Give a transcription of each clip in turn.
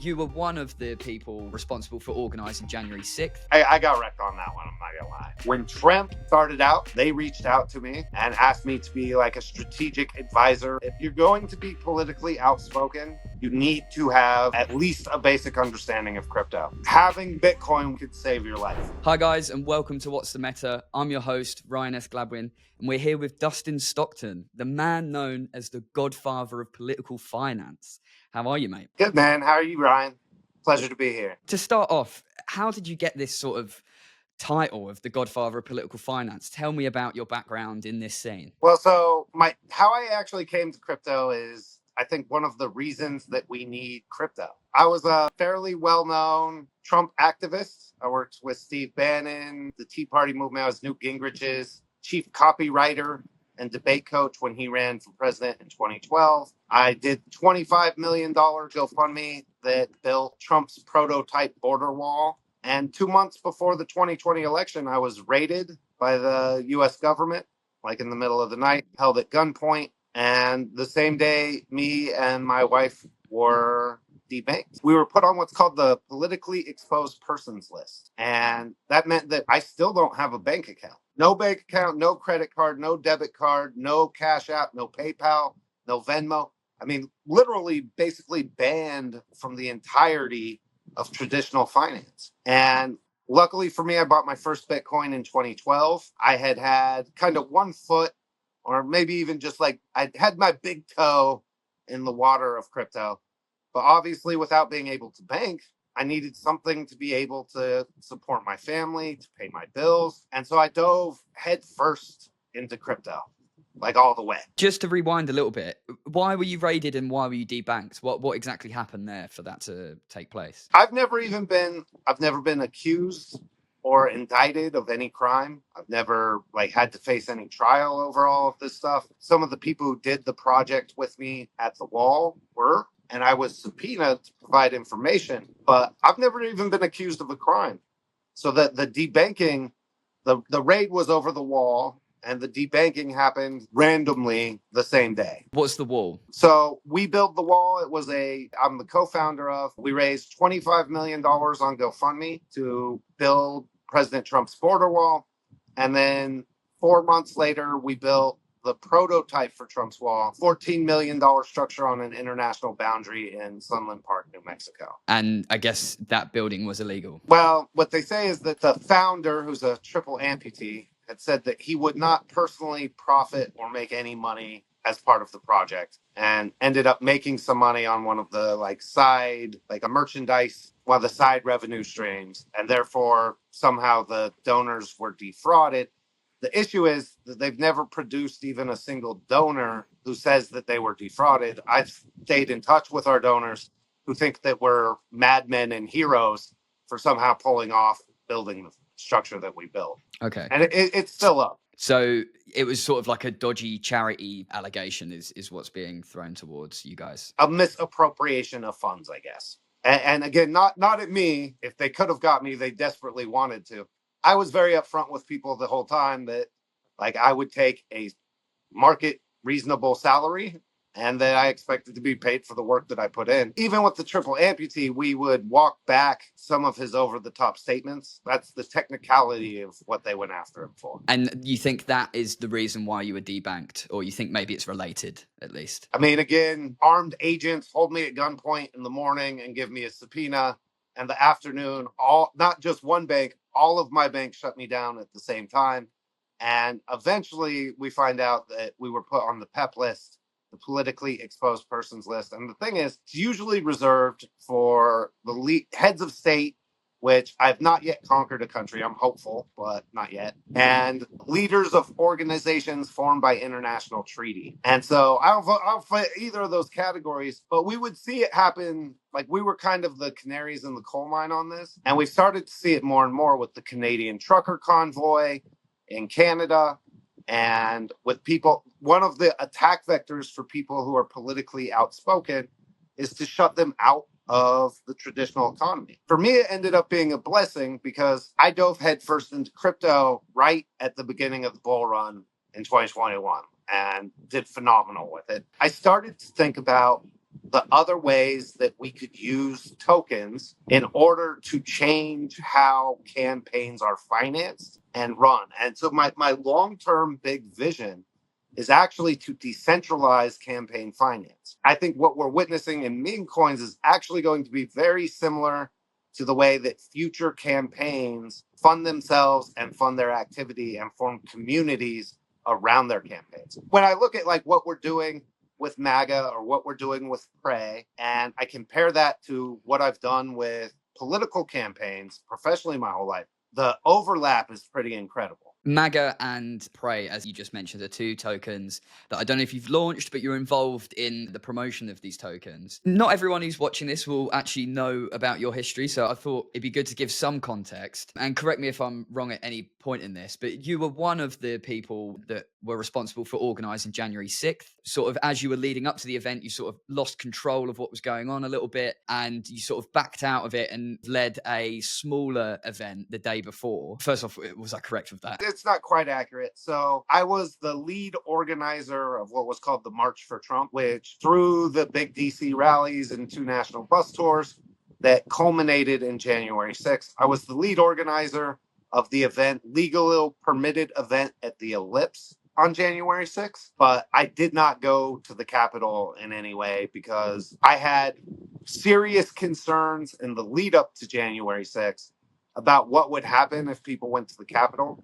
You were one of the people responsible for organising January 6th. I got wrecked on that one, I'm not gonna lie. When Trump started out, they reached out to me and asked me to be like a strategic advisor. If you're going to be politically outspoken, you need to have at least a basic understanding of crypto. Having Bitcoin could save your life. Hi guys, and welcome to What's the Meta. I'm your host, Ryan S. Gladwin, and we're here with Dustin Stockton, the man known as the Godfather of Political Finance. How are you, mate? Good, man. How are you, Ryan? Pleasure to be here. To start off, how did you get this sort of title of the Godfather of Political Finance? Tell me about your background in this scene. Well, so how I actually came to crypto is, I think, one of the reasons that we need crypto. I was a fairly well-known Trump activist. I worked with Steve Bannon, the Tea Party movement. I was Newt Gingrich's chief copywriter and debate coach when he ran for president in 2012. I did $25 million GoFundMe that built Trump's prototype border wall. And 2 months before the 2020 election, I was raided by the US government, like in the middle of the night, held at gunpoint. And the same day, me and my wife were debanked. We were put on what's called the politically exposed persons list. And that meant that I still don't have a bank account. No bank account, no credit card, no debit card, no Cash App, no PayPal, no Venmo. I mean, literally basically banned from the entirety of traditional finance. And luckily for me, I bought my first Bitcoin in 2012. I had kind of 1 foot, or maybe even just like I had my big toe in the water of crypto. But obviously, without being able to bank, I needed something to be able to support my family, to pay my bills. And so I dove head first into crypto, like all the way. Just to rewind a little bit, why were you raided and why were you debanked? What exactly happened there for that to take place? I've never been accused or indicted of any crime. I've never had to face any trial over all of this stuff. Some of the people who did the project with me at the wall were, and I was subpoenaed to provide information, but I've never even been accused of a crime. So that the debanking, the raid was over the wall, and the debanking happened randomly the same day. What's the wall? So we built the wall. I'm the co-founder of. We raised $25 million on GoFundMe to build President Trump's border wall. And then 4 months later, we built the prototype for Trump's wall, $14 million structure on an international boundary in Sunland Park, New Mexico. And I guess that building was illegal. Well, what they say is that the founder, who's a triple amputee, had said that he would not personally profit or make any money as part of the project, and ended up making some money on one of the a merchandise, one of the side revenue streams, and therefore somehow the donors were defrauded. The issue is that they've never produced even a single donor who says that they were defrauded. I've stayed in touch with our donors who think that we're madmen and heroes for somehow pulling off building the structure that we built. Okay. And it's still up. So it was sort of like a dodgy charity allegation is what's being thrown towards you guys. A misappropriation of funds, I guess. And again, not at me. If they could have got me, they desperately wanted to. I was very upfront with people the whole time that I would take a market reasonable salary and that I expected to be paid for the work that I put in. Even with the triple amputee, we would walk back some of his over-the-top statements. That's the technicality of what they went after him for. And you think that is the reason why you were debanked, or you think maybe it's related, at least? I mean, again, armed agents hold me at gunpoint in the morning and give me a subpoena. And the afternoon, not just one bank, all of my banks shut me down at the same time. And eventually we find out that we were put on the PEP list, the politically exposed persons list. And the thing is, it's usually reserved for the heads of state, which I've not yet conquered a country. I'm hopeful, but not yet. And leaders of organizations formed by international treaty. And so I'll fit either of those categories, but we would see it happen. We were kind of the canaries in the coal mine on this. And we started to see it more and more with the Canadian trucker convoy in Canada. And with people, one of the attack vectors for people who are politically outspoken is to shut them out of the traditional economy. For me, it ended up being a blessing because I dove headfirst into crypto right at the beginning of the bull run in 2021 and did phenomenal with it. I started to think about the other ways that we could use tokens in order to change how campaigns are financed and run. And so my long-term big vision is actually to decentralize campaign finance. I think what we're witnessing in meme coins is actually going to be very similar to the way that future campaigns fund themselves and fund their activity and form communities around their campaigns. When I look at like what we're doing with MAGA or what we're doing with Prey, and I compare that to what I've done with political campaigns professionally my whole life, the overlap is pretty incredible. MAGA and Prey, as you just mentioned, are two tokens that I don't know if you've launched, but you're involved in the promotion of these tokens. Not everyone who's watching this will actually know about your history, so I thought it'd be good to give some context. And correct me if I'm wrong at any point in this, but you were one of the people that were responsible for organising January 6th. Sort of as you were leading up to the event, you sort of lost control of what was going on a little bit, and you sort of backed out of it and led a smaller event the day before. First off, was I correct with that? It's not quite accurate. So I was the lead organizer of what was called the March for Trump, which through the big DC rallies and 2 national bus tours that culminated in January 6th, I was the lead organizer of the event, legal permitted event at the Ellipse on January 6th. But I did not go to the Capitol in any way because I had serious concerns in the lead up to January 6th about what would happen if people went to the Capitol.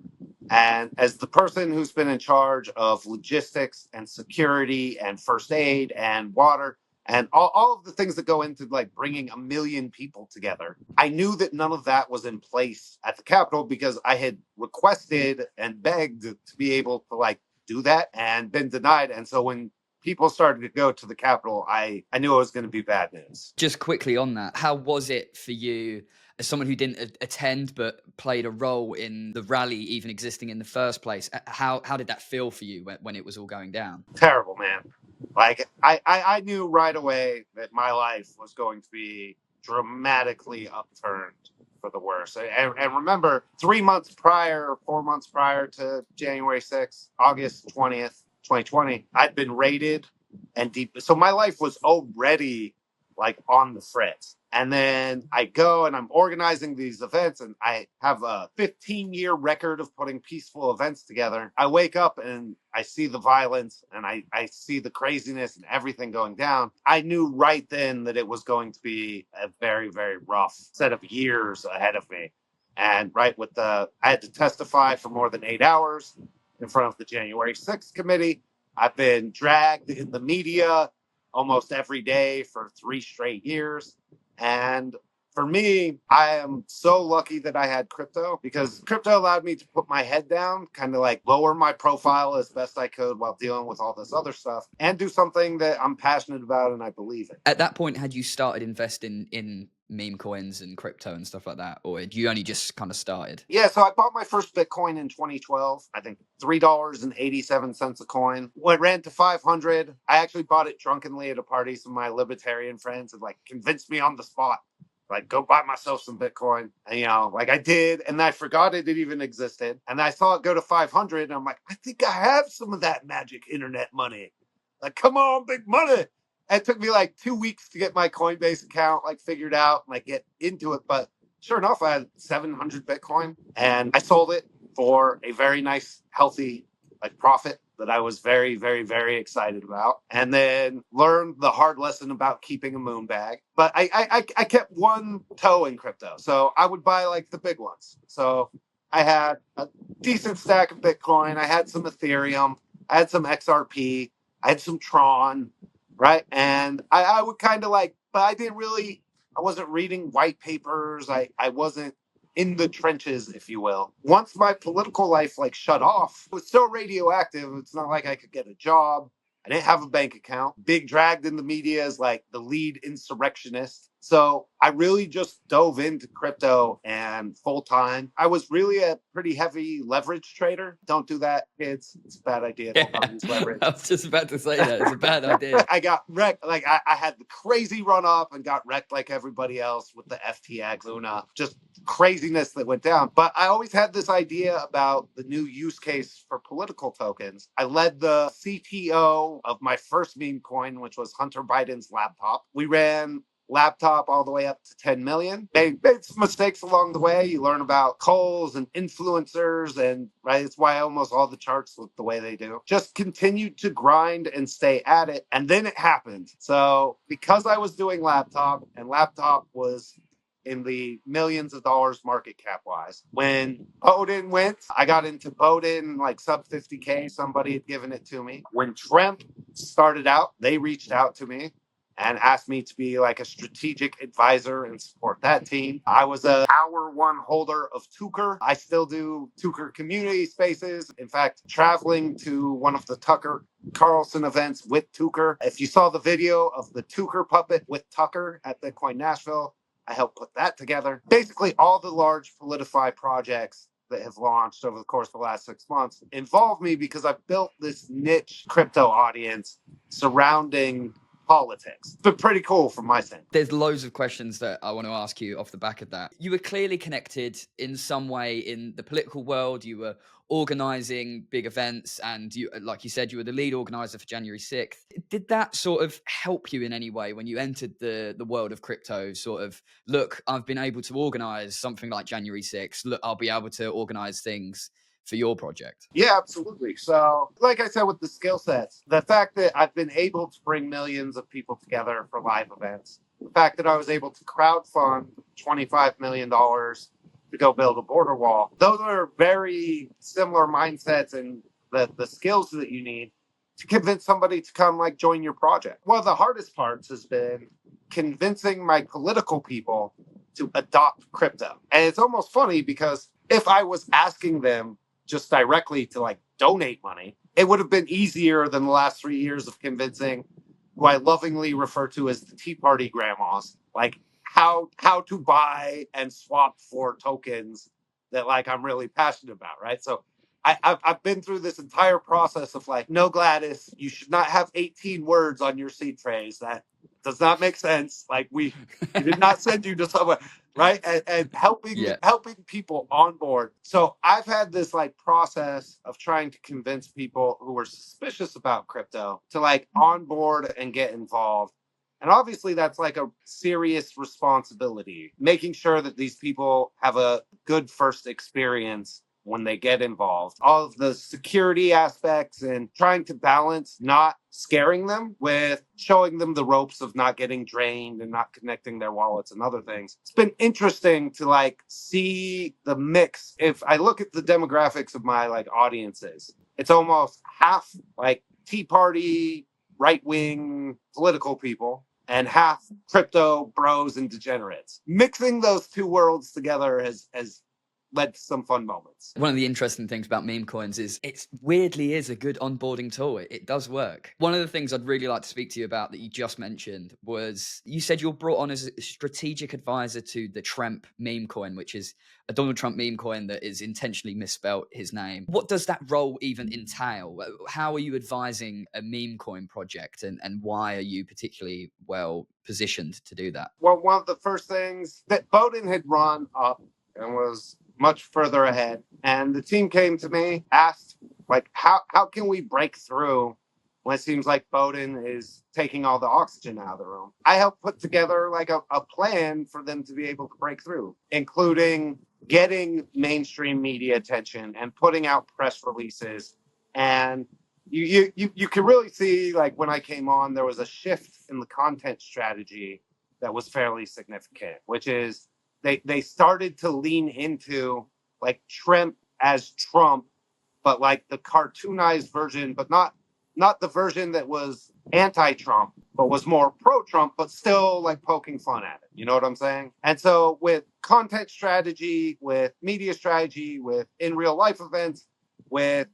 And as the person who's been in charge of logistics and security and first aid and water and all of the things that go into like bringing 1 million people together, I knew that none of that was in place at the Capitol because I had requested and begged to be able to like do that and been denied. And so when people started to go to the Capitol, I knew it was going to be bad news. Just quickly on that, how was it for you as someone who didn't attend but played a role in the rally even existing in the first place? How did that feel for you when it was all going down? Terrible, man. Like I knew right away that my life was going to be dramatically upturned for the worse. And remember, 3 months prior, 4 months prior to January 6th, August 20th, 2020, I'd been raided and deep. So my life was already like on the fritz. And then I go and I'm organizing these events and I have a 15-year record of putting peaceful events together. I wake up and I see the violence and I see the craziness and everything going down. I knew right then that it was going to be a very, very rough set of years ahead of me. And right with I had to testify for more than 8 hours in front of the January 6th committee. I've been dragged in the media almost every day for 3 straight years. And for me, I am so lucky that I had crypto because crypto allowed me to put my head down, kind of like lower my profile as best I could while dealing with all this other stuff and do something that I'm passionate about and I believe in. At that point, had you started investing in meme coins and crypto and stuff like that, or had you only just kind of started? Yeah, so I bought my first Bitcoin in 2012. I think $3.87 a coin. When it ran to 500, I actually bought it drunkenly at a party. Some of my libertarian friends had like convinced me on the spot, like go buy myself some Bitcoin. And like I did, and I forgot it even existed. And I saw it go to 500, and I'm like, I think I have some of that magic internet money. Like, come on, big money. And it took me like 2 weeks to get my Coinbase account like figured out and like get into it. But sure enough, I had 700 Bitcoin and I sold it for a very nice, healthy like profit that I was very, very, very excited about. And then learned the hard lesson about keeping a moon bag. But I kept one toe in crypto. So I would buy like the big ones. So I had a decent stack of Bitcoin. I had some Ethereum. I had some XRP. I had some Tron, right? And I would kind of like, but I wasn't reading white papers. I wasn't in the trenches, if you will. Once my political life like shut off, it was so radioactive. It's not like I could get a job. I didn't have a bank account. Big dragged in the media as like the lead insurrectionist. So I really just dove into crypto and full time. I was really a pretty heavy leverage trader. Don't do that, kids. It's a bad idea. Yeah, Don't use leverage. I was just about to say that. It's a bad idea. I got wrecked. Like I had the crazy run up and got wrecked like everybody else with the FTX Luna. Just craziness that went down. But I always had this idea about the new use case for political tokens. I led the CTO of my first meme coin, which was Hunter Biden's laptop. We ran laptop all the way up to 10 million. Made some mistakes along the way. You learn about calls and influencers, and right, it's why almost all the charts look the way they do. Just continued to grind and stay at it, and then it happened. So because I was doing laptop, and laptop was in the millions of dollars market cap wise. When Bowden went, I got into Bowden like sub 50K. Somebody had given it to me. When Trump started out, they reached out to me and asked me to be like a strategic advisor and support that team. I was a hour one holder of Tucker. I still do Tucker community spaces. In fact, traveling to one of the Tucker Carlson events with Tucker. If you saw the video of the Tucker puppet with Tucker at Bitcoin Nashville, I helped put that together. Basically, all the large Politify projects that have launched over the course of the last 6 months involve me because I've built this niche crypto audience surrounding politics. It's been pretty cool from my standpoint. There's loads of questions that I want to ask you off the back of that. You were clearly connected in some way in the political world. You were organizing big events, and you, like you said, you were the lead organizer for January 6th. Did that sort of help you in any way when you entered the world of crypto? Sort of, look, I've been able to organize something like January 6th. Look, I'll be able to organize things for your project. Yeah, absolutely. So, like I said, with the skill sets, the fact that I've been able to bring millions of people together for live events, the fact that I was able to crowdfund $25 million to go build a border wall, those are very similar mindsets and the skills that you need to convince somebody to come like join your project. One of the hardest parts has been convincing my political people to adopt crypto. And it's almost funny because if I was asking them just directly to like donate money, it would have been easier than the last 3 years of convincing who I lovingly refer to as the Tea Party grandmas, like how to buy and swap for tokens that like I'm really passionate about, right? So I've been through this entire process of like, no, Gladys, you should not have 18 words on your seed phrase. That does not make sense. Like we did not send you to somewhere, right? And helping people on board. So I've had this like process of trying to convince people who were suspicious about crypto to like on board and get involved. And obviously that's like a serious responsibility, making sure that these people have a good first experience when they get involved. All of the security aspects and trying to balance not scaring them with showing them the ropes of not getting drained and not connecting their wallets and other things. It's been interesting to like see the mix. If I look at the demographics of my like audiences, it's almost half like Tea Party, right-wing political people, and half crypto bros and degenerates. Mixing those two worlds together has led to some fun moments. One of the interesting things about meme coins is it weirdly is a good onboarding tool. It does work. One of the things I'd really like to speak to you about that you just mentioned was you said you're brought on as a strategic advisor to the Trump meme coin, which is a Donald Trump meme coin that is intentionally misspelt his name. What does that role even entail? How are you advising a meme coin project, and why are you particularly well positioned to do that? Well, one of the first things that Bowden had run up and was much further ahead. And the team came to me, asked, like, how can we break through when it seems like Bowden is taking all the oxygen out of the room? I helped put together like a plan for them to be able to break through, including getting mainstream media attention and putting out press releases. And you can really see, like, when I came on, there was a shift in the content strategy that was fairly significant, which is they started to lean into like Trump as Trump, but like the cartoonized version, but not the version that was anti-Trump, but was more pro-Trump, but still like poking fun at it. You know what I'm saying? And so with content strategy, with media strategy, with in real life events, with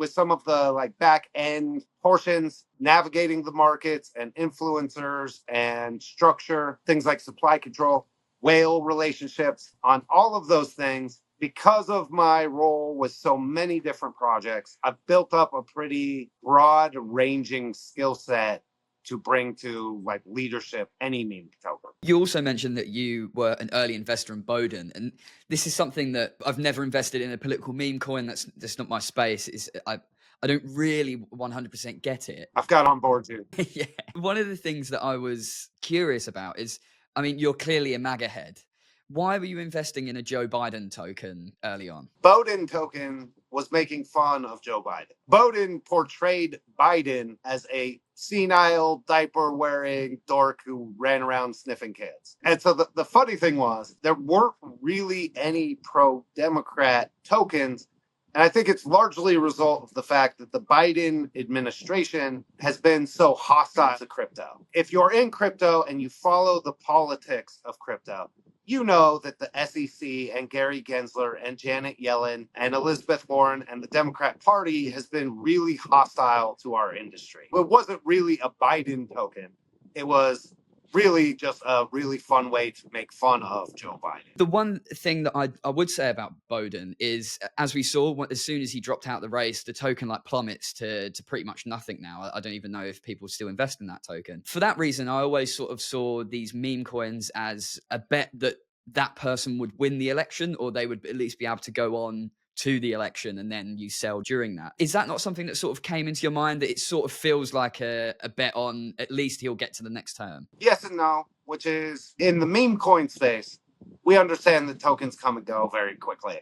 some of the like back end portions, navigating the markets and influencers and structure, things like supply control, whale relationships, on all of those things. Because of my role with so many different projects, I've built up a pretty broad ranging skill set to bring to like leadership any meme token. You also mentioned that you were an early investor in Bowden, and this is something that I've never invested in, a political meme coin. That's not my space. I don't really 100% get it. I've got on board too. Yeah. One of the things that I was curious about is, I mean, you're clearly a MAGA head. Why were you investing in a Joe Biden token early on? Bowden Token was making fun of Joe Biden. Bowden portrayed Biden as a senile, diaper wearing dork who ran around sniffing kids. And so the funny thing was, there weren't really any pro Democrat tokens. And I think it's largely a result of the fact that the Biden administration has been so hostile to crypto. If you're in crypto and you follow the politics of crypto, you know that the SEC and Gary Gensler and Janet Yellen and Elizabeth Warren and the Democrat Party has been really hostile to our industry. It wasn't really a Biden token. It was really just a really fun way to make fun of Joe Biden. The one thing that I would say about Bowden is, as we saw, as soon as he dropped out the race, the token like plummets to pretty much nothing now. I don't even know if people still invest in that token. For that reason, I always sort of saw these meme coins as a bet that that person would win the election, or they would at least be able to go on to the election and then you sell during that. Is that not something that sort of came into your mind, that it sort of feels like a bet on at least he'll get to the next term? Yes and no, which is in the meme coin space, we understand that tokens come and go very quickly.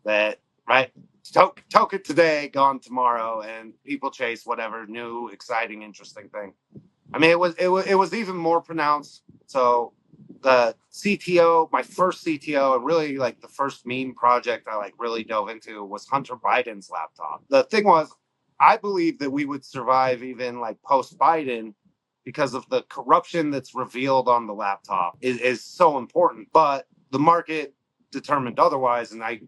That, right? Token today, gone tomorrow, and people chase whatever new, exciting, interesting thing. I mean, it was even more pronounced. So the CTO, my first CTO, and really like the first meme project I like really dove into was Hunter Biden's laptop. The thing was, I believe that we would survive even like post Biden because of the corruption that's revealed on the laptop is so important. But the market determined otherwise, and I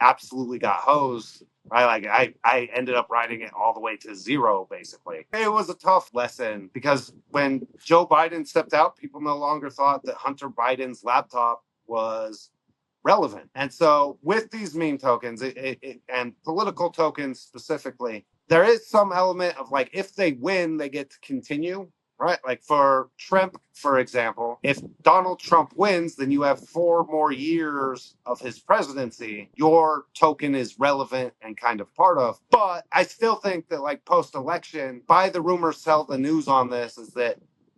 absolutely got hosed. Right, like I ended up riding it all the way to zero, basically. It was a tough lesson because when Joe Biden stepped out, people no longer thought that Hunter Biden's laptop was relevant. And so with these meme tokens and political tokens specifically, there is some element of like, if they win, they get to continue. Right. Like for Trump, for example, if Donald Trump wins, then you have 4 more years of his presidency. Your token is relevant and kind of part of. But I still think that like post-election, buy the rumor, sell the news on this is that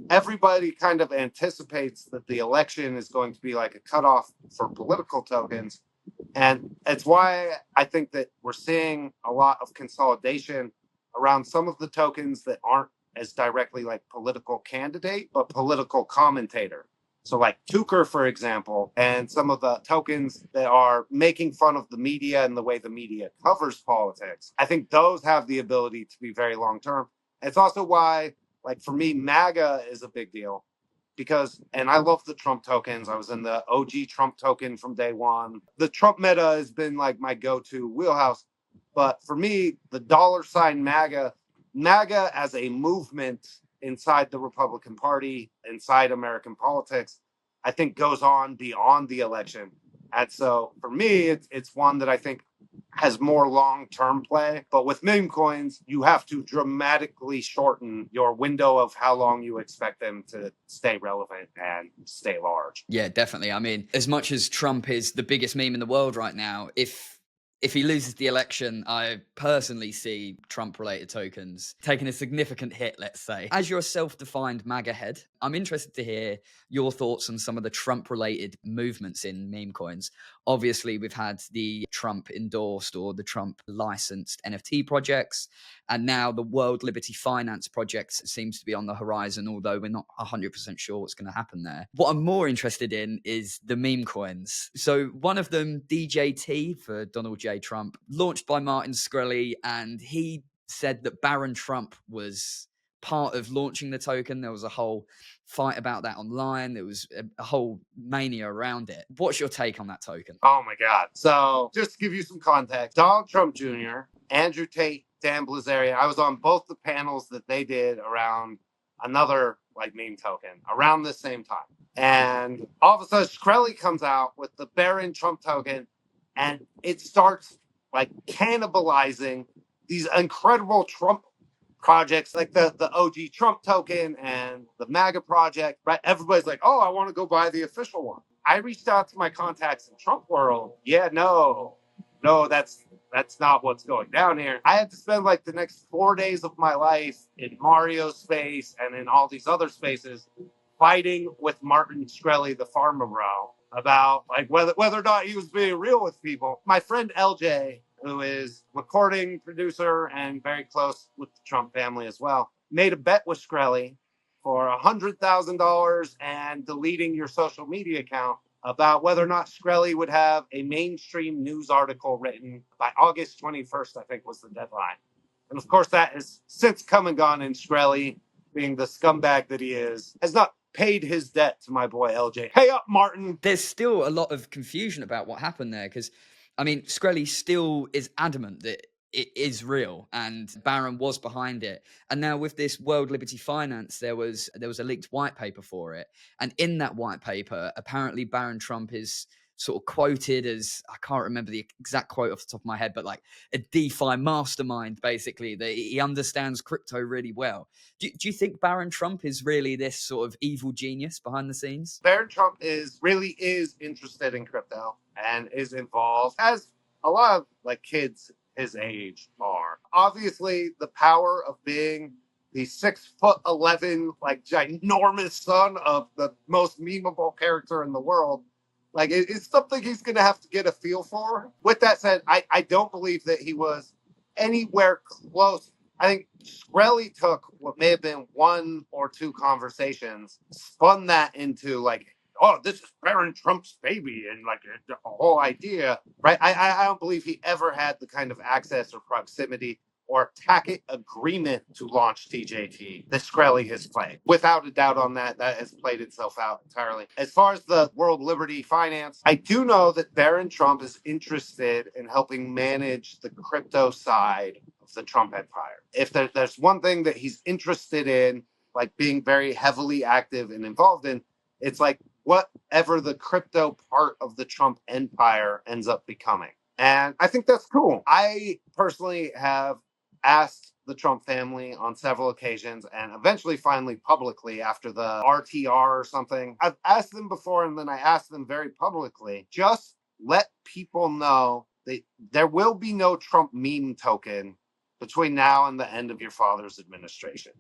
everybody kind of anticipates that the election is going to be like a cutoff for political tokens. And it's why I think that we're seeing a lot of consolidation around some of the tokens that aren't as directly like political candidate, but political commentator. So like Tucker, for example, and some of the tokens that are making fun of the media and the way the media covers politics, I think those have the ability to be very long-term. It's also why, like for me, MAGA is a big deal because, and I love the Trump tokens. I was in the OG Trump token from day one. The Trump meta has been like my go-to wheelhouse. But for me, the $ MAGA as a movement inside the Republican Party, inside American politics, I think goes on beyond the election. And so for me, it's one that I think has more long-term play. But with meme coins, you have to dramatically shorten your window of how long you expect them to stay relevant and stay large. Yeah, definitely. I mean, as much as Trump is the biggest meme in the world right now, if he loses the election, I personally see Trump-related tokens taking a significant hit, let's say. As you're a self-defined MAGA head, I'm interested to hear your thoughts on some of the Trump-related movements in meme coins. Obviously, we've had the Trump-endorsed or the Trump-licensed NFT projects, and now the World Liberty Finance project seems to be on the horizon, although we're not 100% sure what's going to happen there. What I'm more interested in is the meme coins. So one of them, DJT for Donald J. Trump, launched by Martin Shkreli, and he said that Baron Trump was part of launching the token. There was a whole fight about that online. There was a whole mania around it. What's your take on that token? Oh my God. So just to give you some context, Donald Trump Jr., Andrew Tate, Dan Bilzerian, I was on both the panels that they did around another like meme token around the same time. And all of a sudden, Shkreli comes out with the Barron Trump token, and it starts like cannibalizing these incredible Trump projects like the OG Trump token and the MAGA project, right? Everybody's like, oh, I want to go buy the official one. I reached out to my contacts in Trump world. Yeah, no, that's not what's going down here. I had to spend like the next 4 days of my life in Mario's space and in all these other spaces fighting with Martin Shkreli, the farmer bro, about like whether or not he was being real with people. My friend LJ, who is recording producer and very close with the Trump family as well, made a bet with Shkreli for $100,000 and deleting your social media account about whether or not Shkreli would have a mainstream news article written by August 21st, I think was the deadline. And of course, that has since come and gone, and Shkreli, being the scumbag that he is, has not paid his debt to my boy LJ. Hey up, Martin. There's still a lot of confusion about what happened there because, I mean, Shkreli still is adamant that it is real and Barron was behind it. And now with this World Liberty Finance, there was a leaked white paper for it. And in that white paper, apparently Barron Trump is sort of quoted as, I can't remember the exact quote off the top of my head, but like a DeFi mastermind, basically, that he understands crypto really well. Do you think Barron Trump is really this sort of evil genius behind the scenes? Barron Trump really is interested in crypto and is involved, as a lot of like kids his age are. Obviously, the power of being the 6'11", like ginormous son of the most memeable character in the world, like it's something he's going to have to get a feel for. With that said, I don't believe that he was anywhere close. I think Shkreli took what may have been 1 or 2 conversations, spun that into like, oh, this is Barron Trump's baby, and like a whole idea, right? I don't believe he ever had the kind of access or proximity or tacit agreement to launch TJT that Shkreli has played. Without a doubt on that, that has played itself out entirely. As far as the World Liberty Finance, I do know that Barron Trump is interested in helping manage the crypto side of the Trump empire. If there's one thing that he's interested in, like being very heavily active and involved in, it's like whatever the crypto part of the Trump empire ends up becoming. And I think that's cool. I personally have asked the Trump family on several occasions and eventually finally publicly after the RTR or something. I've asked them before and then I asked them very publicly, just let people know that there will be no Trump meme token between now and the end of your father's administration.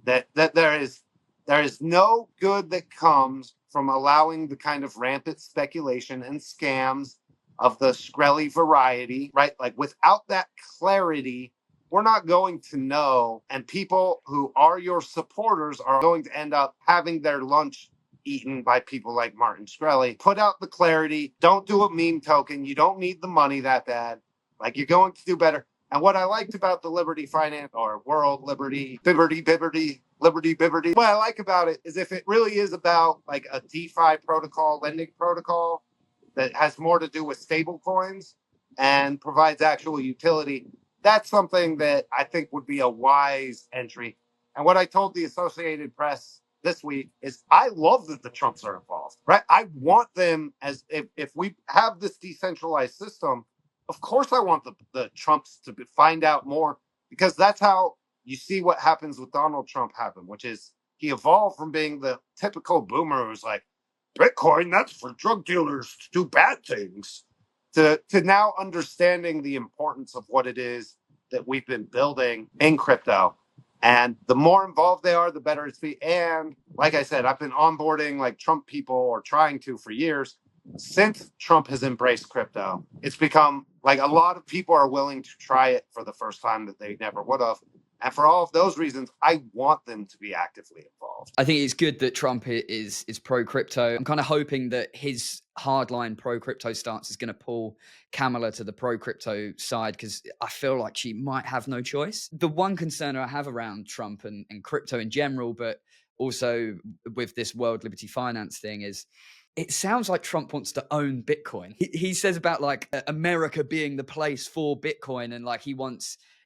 That there is no good that comes from allowing the kind of rampant speculation and scams of the Shkreli variety, right? Like without that clarity, we're not going to know. And people who are your supporters are going to end up having their lunch eaten by people like Martin Shkreli. Put out the clarity. Don't do a meme token. You don't need the money that bad. Like you're going to do better. And what I liked about the Liberty Finance or World Liberty, Liberty, what I like about it is if it really is about like a DeFi protocol, lending protocol that has more to do with stable coins and provides actual utility, that's something that I think would be a wise entry. And what I told the Associated Press this week is I love that the Trumps are involved, right? I want them as if we have this decentralized system, of course I want the Trumps to find out more, because that's how you see what happens with Donald Trump happen, which is he evolved from being the typical boomer who's like, Bitcoin, that's for drug dealers to do bad things, to now understanding the importance of what it is that we've been building in crypto. And the more involved they are, the better it's be. And like I said, I've been onboarding like Trump people or trying to for years. Since Trump has embraced crypto, it's become like a lot of people are willing to try it for the first time that they never would have. And for all of those reasons, I want them to be actively involved. I think it's good that Trump is pro crypto. I'm kind of hoping that his hardline pro crypto stance is going to pull Kamala to the pro crypto side, because I feel like she might have no choice. The one concern I have around Trump and crypto in general, but also with this World Liberty Finance thing, is it sounds like Trump wants to own Bitcoin. He says about like America being the place for Bitcoin, and like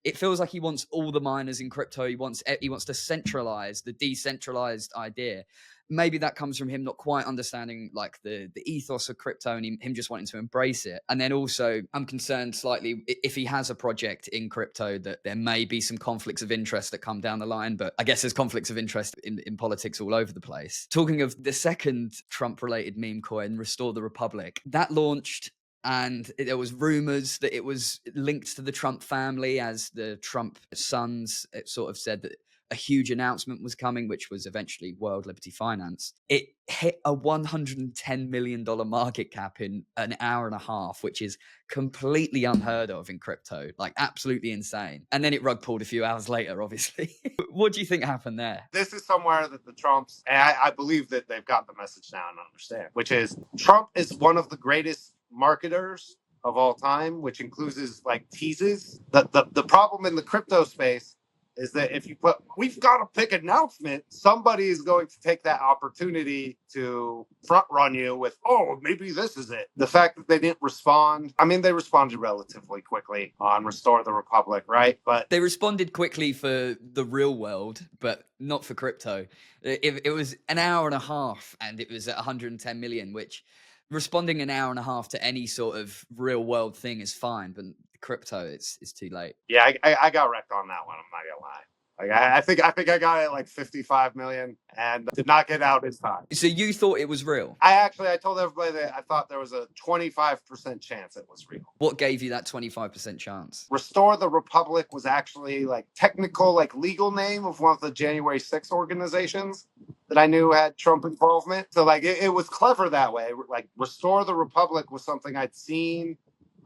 it feels like he wants all the miners in crypto. He wants to centralize the decentralized idea. Maybe that comes from him not quite understanding like the ethos of crypto, and him just wanting to embrace it. And then also, I'm concerned slightly if he has a project in crypto that there may be some conflicts of interest that come down the line. But I guess there's conflicts of interest in politics all over the place. Talking of the second Trump-related meme coin, Restore the Republic, that launched, and there was rumors that it was linked to the Trump family, as the Trump sons sort of said that a huge announcement was coming, which was eventually World Liberty Finance. It hit a $110 million market cap in an hour and a half, which is completely unheard of in crypto, like absolutely insane. And then it rug pulled a few hours later, obviously. What do you think happened there? This is somewhere that the Trumps, and I believe that they've got the message now and understand, which is Trump is one of the greatest marketers of all time, which includes like teases. The problem in the crypto space is that if you put, we've got a big announcement, somebody is going to take that opportunity to front run you with, oh, maybe this is it. The fact that they didn't respond, I mean, they responded relatively quickly on Restore the Republic, right? But they responded quickly for the real world, but not for crypto. It was an hour and a half, and it was at 110 million, which responding an hour and a half to any sort of real world thing is fine, but crypto, it's too late. Yeah, I got wrecked on that one. I'm not gonna lie. Like I think I got it like 55 million and did not get out this time. So you thought it was real? I told everybody that I thought there was a 25% chance it was real. What gave you that 25% chance? Restore the Republic was actually like technical, like legal name of one of the January 6th organizations that I knew had Trump involvement. So like it was clever that way. Like Restore the Republic was something I'd seen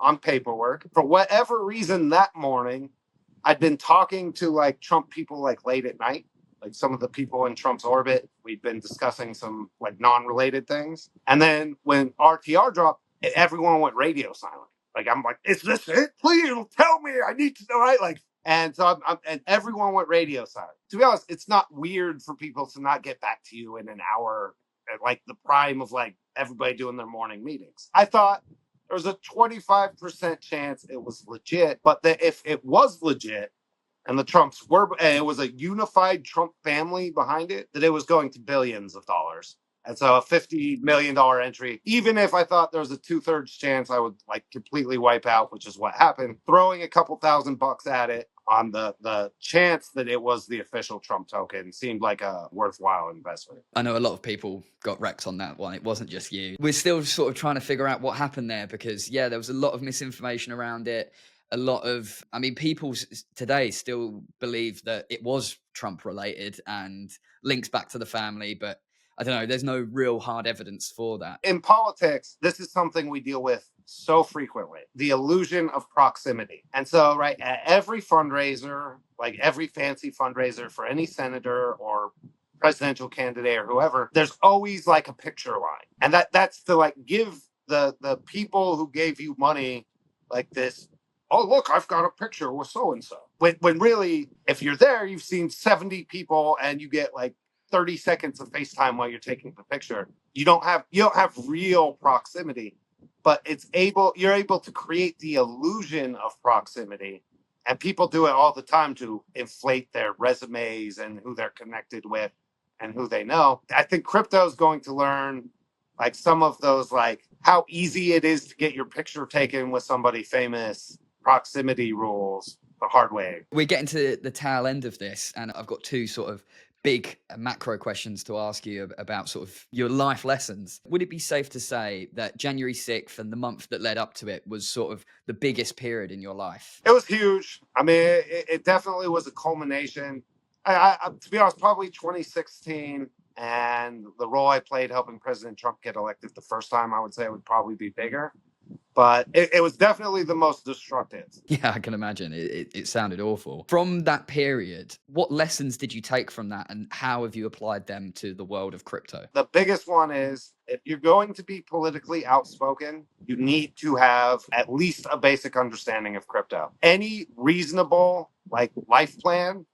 on paperwork. For whatever reason that morning, I'd been talking to like Trump people like late at night, like some of the people in Trump's orbit. We'd been discussing some like non-related things. And then when RTR dropped, everyone went radio silent. Like, I'm like, is this it? Please tell me. I need to know, right? Like, and so and everyone went radio silent. To be honest, it's not weird for people to not get back to you in an hour at like the prime of like everybody doing their morning meetings. I thought there was a 25% chance it was legit, but that if it was legit and the Trumps were, and it was a unified Trump family behind it, that it was going to billions of dollars. And so a $50 million entry, even if I thought there was a 2/3 chance I would like completely wipe out, which is what happened, throwing a couple $1,000 at it on the chance that it was the official Trump token seemed like a worthwhile investment. I know a lot of people got wrecked on that one. It wasn't just you. We're still sort of trying to figure out what happened there, because yeah, there was a lot of misinformation around it. A lot of, I mean, people today still believe that it was Trump related and links back to the family, but I don't know, there's no real hard evidence for that. In politics, this is something we deal with so frequently, the illusion of proximity. And so, right, at every fundraiser, like every fancy fundraiser for any senator or presidential candidate or whoever, there's always like a picture line. And that's to like give the people who gave you money like this, oh, look, I've got a picture with so-and-so. When really, if you're there, you've seen 70 people and you get like 30 seconds of FaceTime while you're taking the picture. You don't have real proximity, but you're able to create the illusion of proximity. And people do it all the time to inflate their resumes and who they're connected with and who they know. I think crypto is going to learn like some of those, like how easy it is to get your picture taken with somebody famous, proximity rules, the hard way. We're getting to the tail end of this, and I've got two sort of big macro questions to ask you about sort of your life lessons. Would it be safe to say that January 6th and the month that led up to it was sort of the biggest period in your life? It was huge. I mean, it definitely was a culmination. To be honest, probably 2016 and the role I played helping President Trump get elected the first time, I would say it would probably be bigger. but it was definitely the most destructive. Yeah, I can imagine. It sounded awful. From that period, what lessons did you take from that, and how have you applied them to the world of crypto? The biggest one is if you're going to be politically outspoken, you need to have at least a basic understanding of crypto. Any reasonable like life plan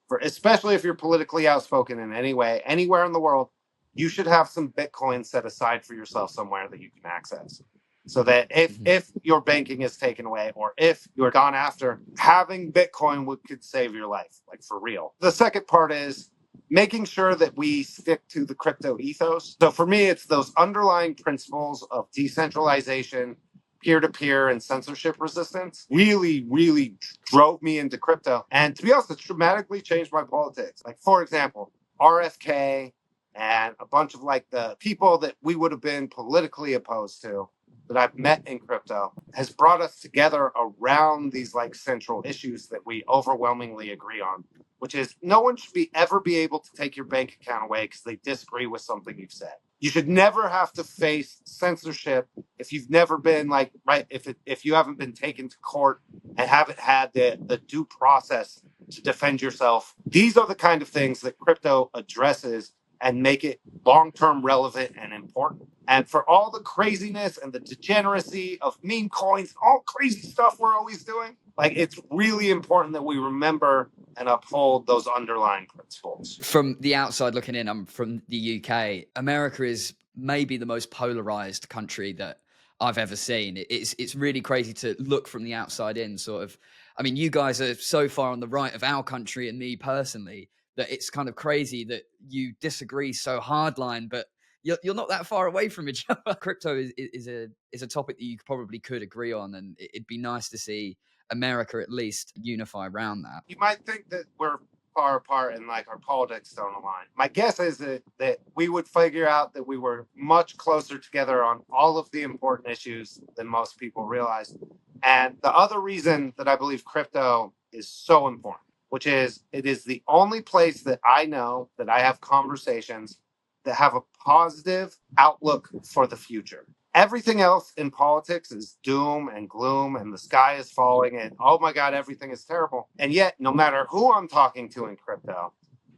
for, especially if you're politically outspoken in any way, anywhere in the world, you should have some Bitcoin set aside for yourself somewhere that you can access. So that if your banking is taken away or if you're gone after, having Bitcoin could save your life, like for real. The second part is making sure that we stick to the crypto ethos. So for me, it's those underlying principles of decentralization, peer-to-peer, and censorship resistance really, really drove me into crypto. And to be honest, it's dramatically changed my politics. Like, for example, RFK and a bunch of like the people that we would have been politically opposed to that I've met in crypto has brought us together around these like central issues that we overwhelmingly agree on, which is no one should ever be able to take your bank account away because they disagree with something you've said. You should never have to face censorship if you've never been like, right, if you haven't been taken to court and haven't had the due process to defend yourself. These are the kind of things that crypto addresses and make it long-term relevant and important. And for all the craziness and the degeneracy of meme coins, all crazy stuff we're always doing, like it's really important that we remember and uphold those underlying principles. From the outside looking in, I'm from the UK. America is maybe the most polarized country that I've ever seen. It's really crazy to look from the outside in, sort of. I mean, you guys are so far on the right of our country and me personally that it's kind of crazy that you disagree so hardline, but you're not that far away from each other. Crypto is a topic that you probably could agree on, and it'd be nice to see America at least unify around that. You might think that we're far apart and like our politics don't align. My guess is that we would figure out that we were much closer together on all of the important issues than most people realize. And the other reason that I believe crypto is so important, which is it is the only place that I know that I have conversations that have a positive outlook for the future. Everything else in politics is doom and gloom and the sky is falling and oh my God, everything is terrible. And yet, no matter who I'm talking to in crypto,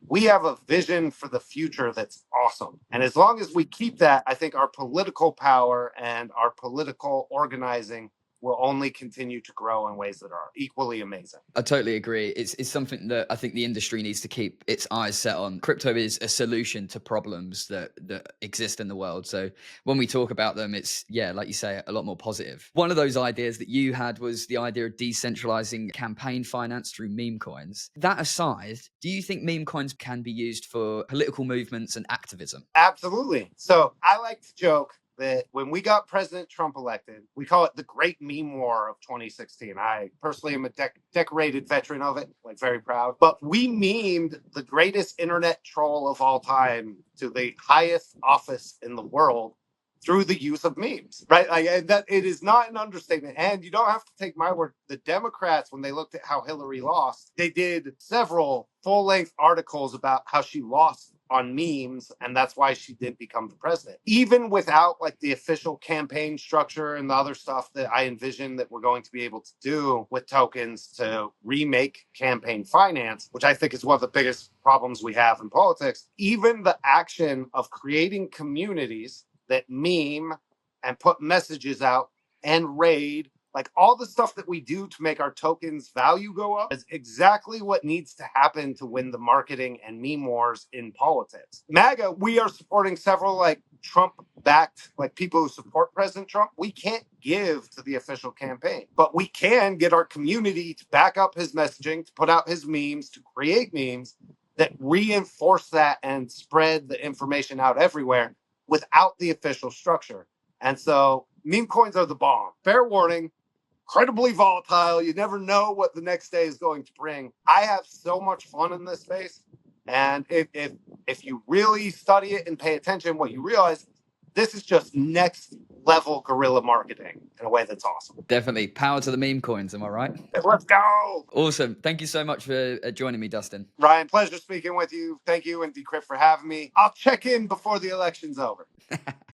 we have a vision for the future that's awesome. And as long as we keep that, I think our political power and our political organizing will only continue to grow in ways that are equally amazing. I totally agree. It's something that I think the industry needs to keep its eyes set on. Crypto is a solution to problems that exist in the world. So when we talk about them, it's, yeah, like you say, a lot more positive. One of those ideas that you had was the idea of decentralizing campaign finance through meme coins. That aside, do you think meme coins can be used for political movements and activism? Absolutely. So I like to joke that when we got President Trump elected, we call it the Great Meme War of 2016. I personally am a decorated veteran of it, like very proud. But we memed the greatest internet troll of all time to the highest office in the world through the use of memes, right? Like that, it is not an understatement. And you don't have to take my word. The Democrats, when they looked at how Hillary lost, they did several full-length articles about how she lost on memes, and that's why she didn't become the president. Even without like the official campaign structure and the other stuff that I envision that we're going to be able to do with tokens to remake campaign finance, which I think is one of the biggest problems we have in politics, even the action of creating communities that meme and put messages out and raid, like all the stuff that we do to make our tokens value go up is exactly what needs to happen to win the marketing and meme wars in politics. MAGA, we are supporting several like Trump-backed, like people who support President Trump. We can't give to the official campaign, but we can get our community to back up his messaging, to put out his memes, to create memes that reinforce that and spread the information out everywhere without the official structure. And so meme coins are the bomb. Fair warning, incredibly volatile. You never know what the next day is going to bring. I have so much fun in this space. And if you really study it and pay attention, what you realize, this is just next level guerrilla marketing in a way that's awesome. Definitely. Power to the meme coins, am I right? Let's go. Awesome. Thank you so much for joining me, Dustin. Ryan, pleasure speaking with you. Thank you and Decrypt for having me. I'll check in before the election's over.